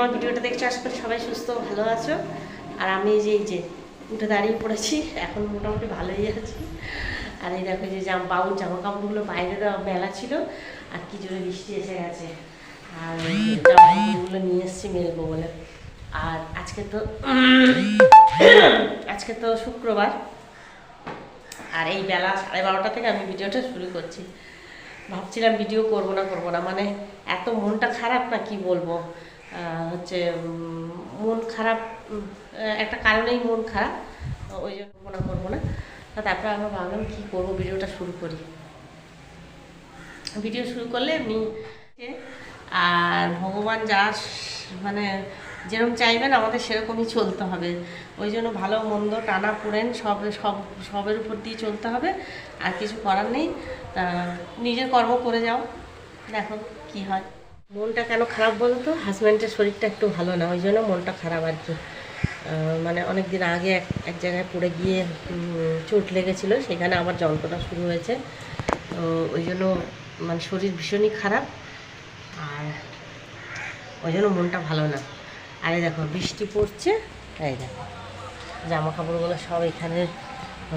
আমার ভিডিওটা দেখছো, আশা করি সবাই সুস্থ ভালো আছো। আর আমি এই যে উঠে দাঁড়িয়ে পড়েছি, এখন মোটামুটি ভালোই আছি। আর এই দেখো যে বাবুর জামা কাপড়গুলো বাইরে দেওয়া মেলা ছিল, আর কি জোরে বৃষ্টি এসে গেছে। আর জামা কাপড়গুলো নিয়ে এসেছি মেলবো বলে। আর আজকে তো শুক্রবার, আর এই বেলা 12:30 থেকে আমি ভিডিওটা শুরু করছি। ভাবছিলাম ভিডিও করবো না, মানে এত মনটা খারাপ না, কি বলবো। হচ্ছে মন খারাপ, একটা কারণেই মন খারাপ, ওই জন্য করবো না। তারপরে আমরা ভাবলাম কী করবো, ভিডিওটা শুরু করি। ভিডিও শুরু করলে এমনি, আর ভগবান যা মানে যেরকম চাইবেন আমাদের সেরকমই চলতে হবে। ওই জন্য ভালো মন্দ টানা পোড়েন সবের উপর দিয়ে চলতে হবে, আর কিছু করার নেই। নিজের কর্ম করে যাও, দেখো কি হয়। মনটা কেন খারাপ বলো তো, হাজব্যান্ডের শরীরটা একটু ভালো না, ওই জন্য মনটা খারাপ আর কি। মানে অনেক দিন আগে এক জায়গায় পড়ে গিয়ে চোট লেগেছিল, সেখানে আবার যন্ত্রণা শুরু হয়েছে। তো ওই জন্য মানে শরীর ভীষণই খারাপ, আর ওই জন্য মনটা ভালো না। আর এই দেখো বৃষ্টি পড়ছে, এই দেখো জামা কাপড়গুলো সব এখানে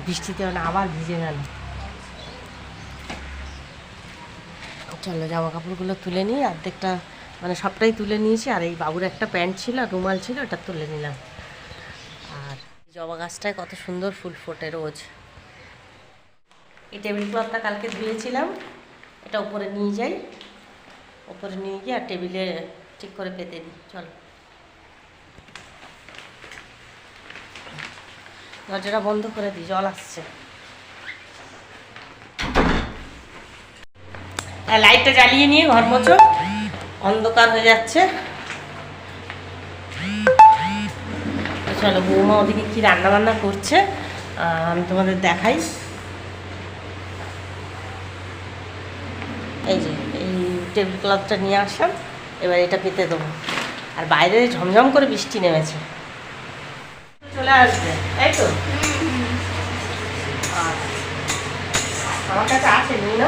বৃষ্টিতে আবার ভিজে গেল। চলো জামা কাপড়গুলো তুলে নিই, অর্ধেকটা মানে সবটাই তুলে নিয়েছি। আর এই বাবুর একটা প্যান্ট ছিল আর রুমাল ছিল, ওটা তুলে নিলাম। আর জবা গাছটায় কত সুন্দর ফুল ফোটে রোজ। এই টেবিল ক্লথটা কালকে ধুয়েছিলাম, এটা উপরে নিয়ে যাই, উপরে নিয়ে গিয়ে আর টেবিলে ঠিক করে পেতে দিই। চলো দরজাটা বন্ধ করে দিই, জল আসছে। লাইটটা জ্বালিয়ে নিয়ে ঘর মোছো, অন্ধকার হয়ে যাচ্ছে। চলো বৌমা ওদিকে কি রান্না বান্না করছে আমি তোমাদের দেখাই। এই যে এই টেবিল ক্লথটা নিয়ে আসলাম, এবার এটা পেতে দেবো। আর বাইরে ঝমঝম করে বৃষ্টি নেমেছে, চলে আসবে তাই তো। আমার কাছে আছে নি না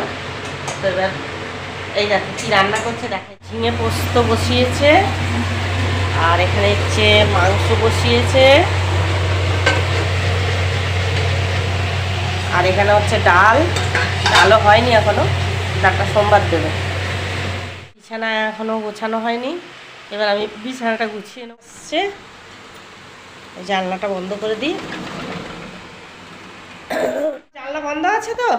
তো। এবার এই দেখো কি রান্না করছে দেখাই। ঝিঙে পোস্ত বসিয়েছে, আর এখানে হচ্ছে মাংস বসিয়েছে, আর এখানে হচ্ছে ডালও হয়নি এখনো, ডালটা সোমবার দেবে। বিছানা এখনো গোছানো হয়নি, এবার আমি বিছানাটা গুছিয়ে নেবো। জানলাটা বন্ধ করে দিই, জানলা বন্ধ আছে তো।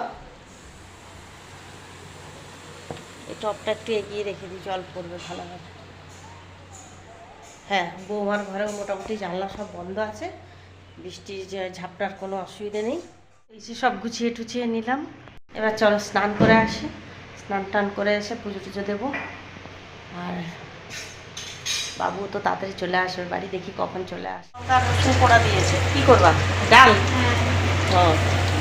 এই টপটা একটু এগিয়ে রেখে দিই, জল পড়বে ভালোভাবে। হ্যাঁ, বৌমার ঘরে মোটামুটি জানলা সব বন্ধ আছে, বৃষ্টির যে ঝাপটার কোনো অসুবিধে নেই। এই যে সব গুছিয়ে টুছিয়ে নিলাম। এবার চলো স্নান করে আসি, স্নান টান করে এসে পুজো টুজো দেবো। আর বাবু তো তাড়াতাড়ি চলে আসবে বাড়ি, দেখি কখন চলে আসে। রসুন পোড়া দিয়েছে, কী করবা? ডাল?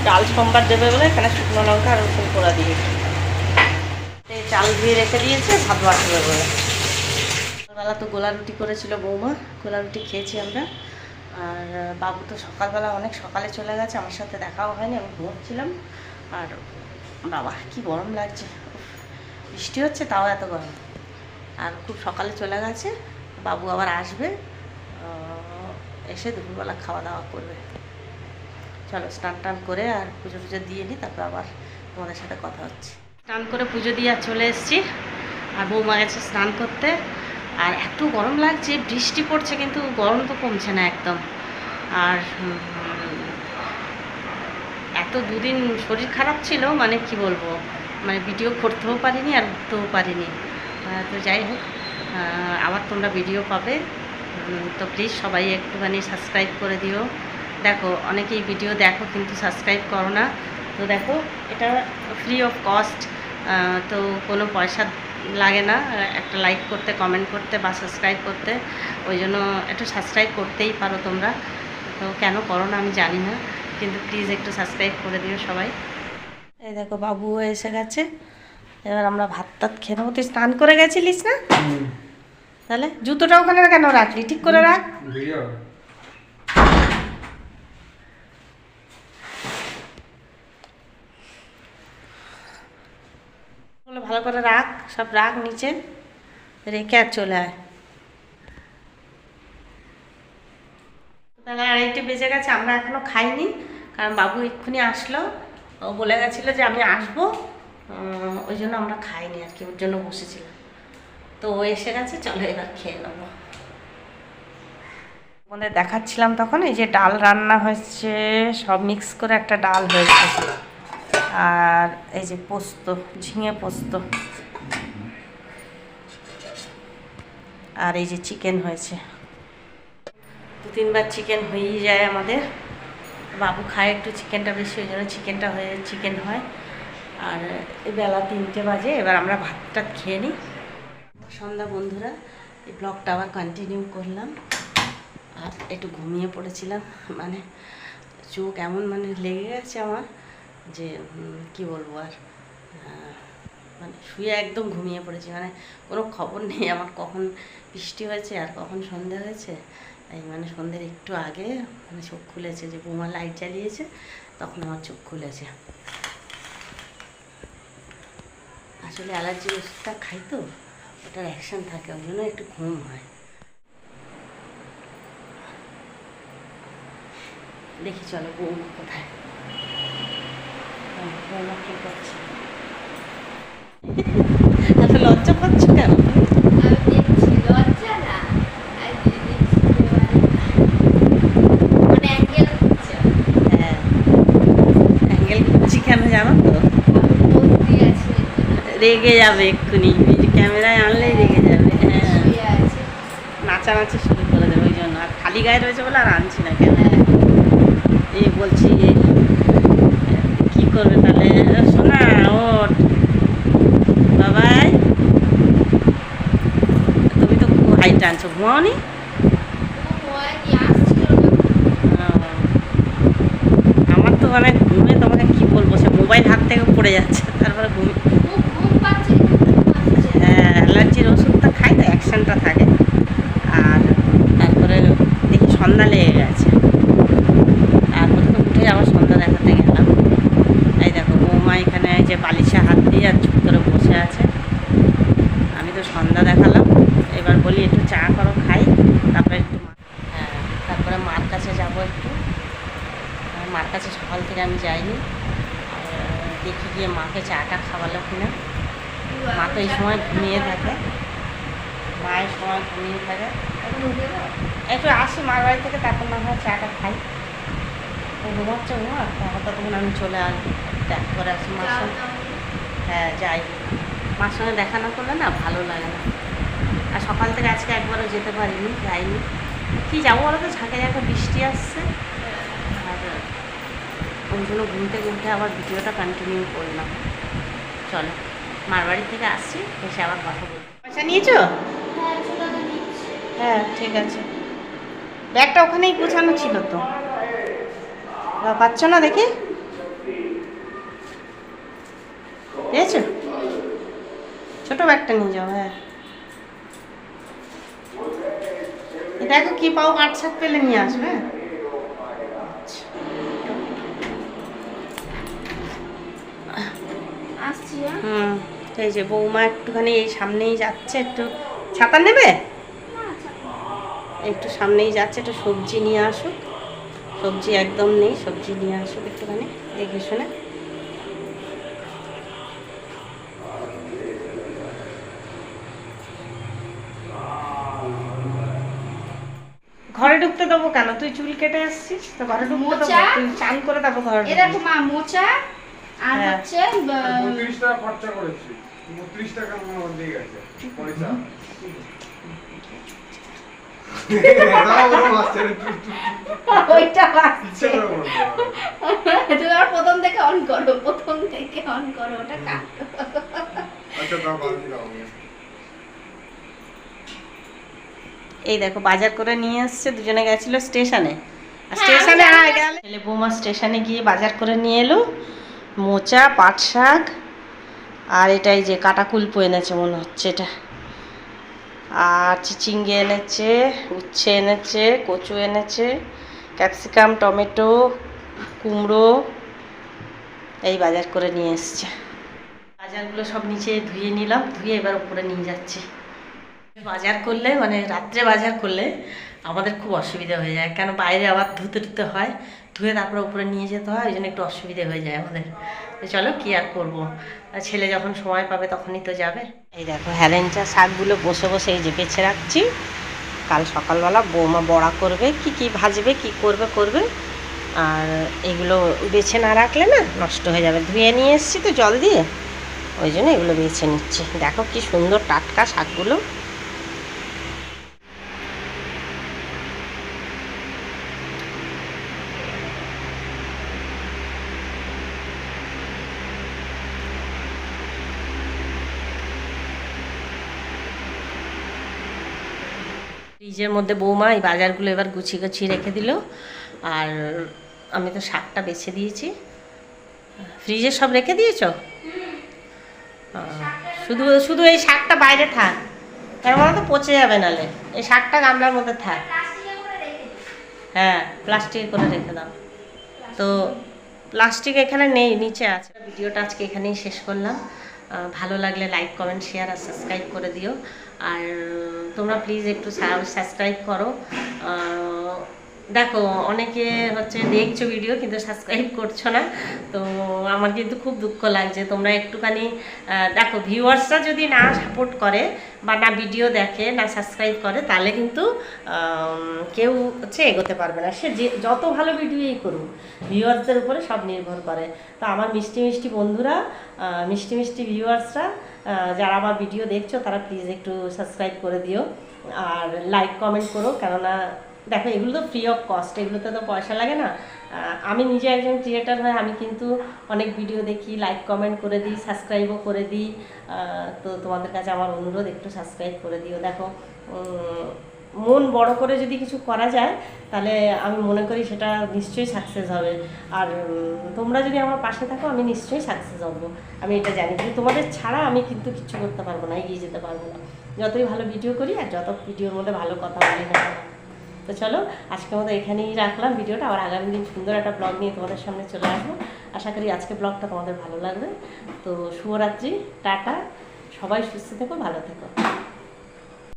ডাল সোমবার দেবে বলে এখানে শুকনো লঙ্কা আর রসুন পোড়া দিয়েছে। চাল ধুয়ে রেখে দিয়েছে, ভাত বাড়বে বলে। সকালবেলা তো গোলা রুটি করেছিল বৌমা, গোলা রুটি খেয়েছি আমরা। আর বাবু তো সকালবেলা অনেক সকালে চলে গেছে, আমার সাথে দেখাও হয়নি, আমি ঘুমোচ্ছিলাম। আর বাবা কি গরম লাগছে, বৃষ্টি হচ্ছে তাও এত গরম। আর খুব সকালে চলে গেছে, বাবু আবার আসবে, এসে দুপুরবেলা খাওয়া দাওয়া করবে। চলো স্নান টান করে আর পুজো টুজো দিয়ে নিই, তারপর আবার তোমাদের সাথে কথা হচ্ছে। স্নান করে পুজো দিয়ে চলে এসেছি, আর বৌমা গেছে স্নান করতে। আর এত গরম লাগছে, বৃষ্টি পড়ছে কিন্তু গরম তো কমছে না একদম। আর এত দুদিন শরীর খারাপ ছিল, মানে কি বলবো, মানে ভিডিও করতেও পারিনি আর উঠতেও পারিনি। তো যাই হোক, আবার তোমরা ভিডিও পাবে, তো প্লিজ সবাই একটুখানি সাবস্ক্রাইব করে দিও। দেখো অনেকেই ভিডিও দেখো কিন্তু সাবস্ক্রাইব করো না। তো দেখো এটা ফ্রি অফ কস্ট, তো কোনো পয়সা লাগে না একটা লাইক করতে, কমেন্ট করতে বা সাবস্ক্রাইব করতে। ওই জন্য একটু সাবস্ক্রাইব করতেই পারো তোমরা, তো কেন করো না আমি জানি না, কিন্তু প্লিজ একটু সাবস্ক্রাইব করে দিও সবাই। এই দেখো বাবু এসে গেছে, এবার আমরা ভাত টাত খেয়ে নেবো। তুই স্নান করে গেছিলিস না? তাহলে জুতোটা ওখানে কেন রাখলি? ঠিক করে রাখ। ভালো করে রাখ, সব রাখ নিচে রেখে আর চলে আয়। বেলা 2:30 বেজে গেছে, আমরা এখনো খাইনি, কারণ বাবু এক্ষুনি আসলো, ও বলে গেছিলো যে আমি আসবো, ওই জন্য আমরা খাইনি আর কি, ওর জন্য বসেছিলাম। তো ও এসে গেছে, চলো এবার খেয়ে নেবো। তোমাদের দেখাচ্ছিলাম তখন, এই যে ডাল রান্না হয়েছে, সব মিক্স করে একটা ডাল হয়েছে, আর এই যে পোস্ত, ঝিঙে পোস্ত, আর এই যে চিকেন হয়েছে। 2-3 বার চিকেন হয়েই যায় আমাদের, বাবু খায় একটু চিকেনটা বেশি, ওই জন্য চিকেন হয়। আর বেলা 3টে বাজে, এবার আমরা ভাতটা খেয়ে নিই। সন্ধ্যা বন্ধুরা, এই ব্লগটা আবার কন্টিনিউ করলাম, আর একটু ঘুমিয়ে পড়েছিলাম, মানে চোখ এমন মানে লেগে গেছে আমার যে কি বলবো আর, মানে শুয়ে একদম ঘুমিয়ে পড়েছি, মানে কোনো খবর নেই আমার কখন বৃষ্টি হয়েছে আর কখন সন্ধ্যা হয়েছে। এই মানে সন্ধ্যের একটু আগে মানে চোখ খুলেছে, যে বৌমা লাইট জ্বালিয়েছে তখন আমার চোখ খুলেছে। আসলে অ্যালার্জির ওষুধটা খাই তো, ওটার অ্যাকশন থাকে, ওই জন্য একটু ঘুম হয়। দেখি চলো বৌমা কোথায়, বৌমা কী করছে। এত লজ্জা পাচ্ছ কেন? কেন জানো তো, রেগে যাবে এক্ষুনি, ক্যামেরায় আনলেই রেগে যাবে। হ্যাঁ, নাচানাচি শুরু করে দেবে, ওই জন্য। আর খালি গায়ে রয়েছে বলে আর আনছি না ক্যামেরা। এই বলছি কি করবে তাহলে, শোনা ওঠ বাবাই, তুমি তো খুব হাইট আনছো, ঘুমাওনি? আমার তো মানে ঘুমে তোমাকে কি বলবো, সে মোবাইল হাত থেকে পড়ে যাচ্ছে, তারপরে ঘুমে। হ্যাঁ, অ্যালার্জির ওষুধটা খাই তো, অ্যাকশনটা থাকে। আর তারপরে দেখি সন্ধ্যা লেগে গেছে, তারপরে তো উঠে আবার সন্ধ্যা দেখাতে গেলাম। এই দেখো বৌমা এখানে যে বালিশে হাত দিয়ে আর চুপ করে বসে আছে, আমি তো সন্ধ্যা দেখালাম। এবার বলি একটু চা করো, খাই, তারপরে একটু হ্যাঁ, তারপরে মার কাছে যাবো একটু। মার কাছে সকাল থেকে আমি যাইনি, দেখি গিয়ে মাকে চাটা খাওয়ালো কিনা। মা তো এই সময় ঘুমিয়ে থাকে, মায়ের সময় ঘুমিয়ে থাকে। একটু আসি মার বাড়ি থেকে, তারপর না হয় চাটা খাই। ও ঘুমাচ্ছে, ঘুমা তারপর ততক্ষণ আমি চলে আসবো, দেখা করে আসি মার সঙ্গে। হ্যাঁ যাই, মার সঙ্গে দেখা না করলে না ভালো লাগে না। আর সকাল থেকে আজকে একবারও যেতে পারিনি, যাইনি। কি যাবো বলো তো, ঝাঁকে ঝাঁকে বৃষ্টি আসছে, আর ওই জন্য ঘুমতে ঘুমতে আবার ভিডিওটা কন্টিনিউ করলাম। চলো মার বাড়ি থেকে আসছি, এসে আবার কথা বলবো। পয়সা নিয়েছো? হ্যাঁ ঠিক আছে, ব্যাগটা ওখানেই গুছানো ছিল তো, পাচ্ছ না দেখি, পেয়েছো? ছোটো ব্যাগটা নিয়ে যাও। হ্যাঁ দেখো কি পাও, কাঠ শাক পেলে নিয়ে আসবে। হুম, এই যে বৌমা একটুখানি এই সামনেই যাচ্ছে, একটু ছাতা নেবে, একটু সামনেই যাচ্ছে, একটু সবজি নিয়ে আসুক, সবজি একদম নেই, সবজি নিয়ে আসুক একটুখানি দেখে শুনে। ঘরে ঢুকতে দেবো কেন, তুই চুল কেটে আসছিস তো, ঘরে ঢুকতে দেবো, তুই চান করে তারপর ঘরে ঢুকবি। এরকম মোচা আর হচ্ছে 32 টাকা খরচা করেছি, 32 টাকা আমার দিয়ে গেছে পয়সা। ওইটা বাজছে, তুমি আর প্রথম থেকে অন করো, প্রথম থেকে অন করো, ওটা কাটো। আচ্ছা দাও, বাজি দাও। এই দেখো বাজার করে নিয়ে এসছে, দুজনে গেছিল স্টেশনে, স্টেশনে গেলে বৌমা স্টেশনে গিয়ে বাজার করে নিয়ে এলো, মোচা, পাট শাক, আর এটাই যে কাটা কুলপো এনেছে মনে হচ্ছে এটা, আর চিচিঙ্গে এনেছে, উচ্ছে এনেছে, কচু এনেছে, ক্যাপসিকাম, টমেটো, কুমড়ো, এই বাজার করে নিয়ে এসছে। বাজারগুলো সব নিচে ধুয়ে নিলাম, ধুয়ে এবার উপরে নিয়ে যাচ্ছি। বাজার করলে মানে রাত্রে বাজার করলে আমাদের খুব অসুবিধা হয়ে যায়, কেন বাইরে আবার ধুতে টুতে হয়, ধুয়ে তারপরে উপরে নিয়ে যেতে হয়, ওই জন্য একটু অসুবিধা হয়ে যায় আমাদের। তো চলো কি আর করবো, আর ছেলে যখন সময় পাবে তখনই তো যাবে। এই দেখো হেলেঞ্চা শাকগুলো বসে বসে এই যে বেছে রাখছি, কাল সকালবেলা বৌমা বড়া করবে, কি কি ভাজবে কি করবে করবে। আর এগুলো বেছে না রাখলে না নষ্ট হয়ে যাবে, ধুয়ে নিয়ে এসেছি তো জল দিয়ে, ওই জন্য এগুলো বেছে নিচ্ছি। দেখো কি সুন্দর টাটকা শাকগুলো। ফ্রিজের মধ্যে বৌমা এই বাজারগুলো এবার গুছিয়ে গুছিয়ে রেখে দিল, আর আমি তো শাকটা বেছে দিয়েছি। ফ্রিজে সব রেখে দিয়েছ? শুধু শুধু এই শাকটা বাইরে থাক, তার মানে তো পচে যাবে, নালে এই শাকটা গামলার মধ্যে থাক। হ্যাঁ, প্লাস্টিকে করে রেখে দাও। তো প্লাস্টিক এখানে নেই, নিচে আছে। ভিডিওটা আজকে এখানেই শেষ করলাম। ভালো লাগলে লাইক কমেন্ট শেয়ার আর সাবস্ক্রাইব করে দিও। আর তোমরা প্লিজ একটু সাবস্ক্রাইব করো। দেখো অনেকে হচ্ছে দেখছো ভিডিও কিন্তু সাবস্ক্রাইব করছো না, তো আমার কিন্তু খুব দুঃখ লাগছে। তোমরা একটুখানি দেখো, ভিউয়ার্সরা যদি না সাপোর্ট করে বা না ভিডিও দেখে না সাবস্ক্রাইব করে, তাহলে কিন্তু কেউ হচ্ছে এগোতে পারবে না। সে যে যত ভালো ভিডিওই করুক, ভিউয়ার্সদের উপরে সব নির্ভর করে। তো আমার মিষ্টি মিষ্টি বন্ধুরা, মিষ্টি মিষ্টি ভিউয়ার্সরা যারা আমার ভিডিও দেখছো, তারা প্লিজ একটু সাবস্ক্রাইব করে দিও আর লাইক কমেন্ট করো। কেননা দেখো এগুলো তো ফ্রি অফ কস্ট, এগুলোতে তো পয়সা লাগে না। আমি নিজে একজন ক্রিয়েটার হয়ে আমি কিন্তু অনেক ভিডিও দেখি, লাইক কমেন্ট করে দিই, সাবস্ক্রাইবও করে দিই। তো তোমাদের কাছে আমার অনুরোধ, একটু সাবস্ক্রাইব করে দিও। দেখো মন বড় করে যদি কিছু করা যায়, তাহলে আমি মনে করি সেটা নিশ্চয়ই সাকসেস হবে। আর তোমরা যদি আমার পাশে থাকো, আমি নিশ্চয়ই সাকসেস হবো, আমি এটা জানি। কিন্তু তোমাদের ছাড়া আমি কিন্তু কিছু করতে পারবো না, এগিয়ে যেতে পারবো না, যতই ভালো ভিডিও করি আর যত ভিডিওর মধ্যে ভালো কথা বলি না। তো চলো আজকের মতো এখানেই রাখলাম ভিডিওটা, আবার আগামী দিন সুন্দর একটা ব্লগ নিয়ে তোমাদের সামনে চলে আসবো। আশা করি আজকে ব্লগটা তোমাদের ভালো লাগবে। তো শুভরাত্রি, টাটা, সবাই সুস্থ থেকো, ভালো থেকো।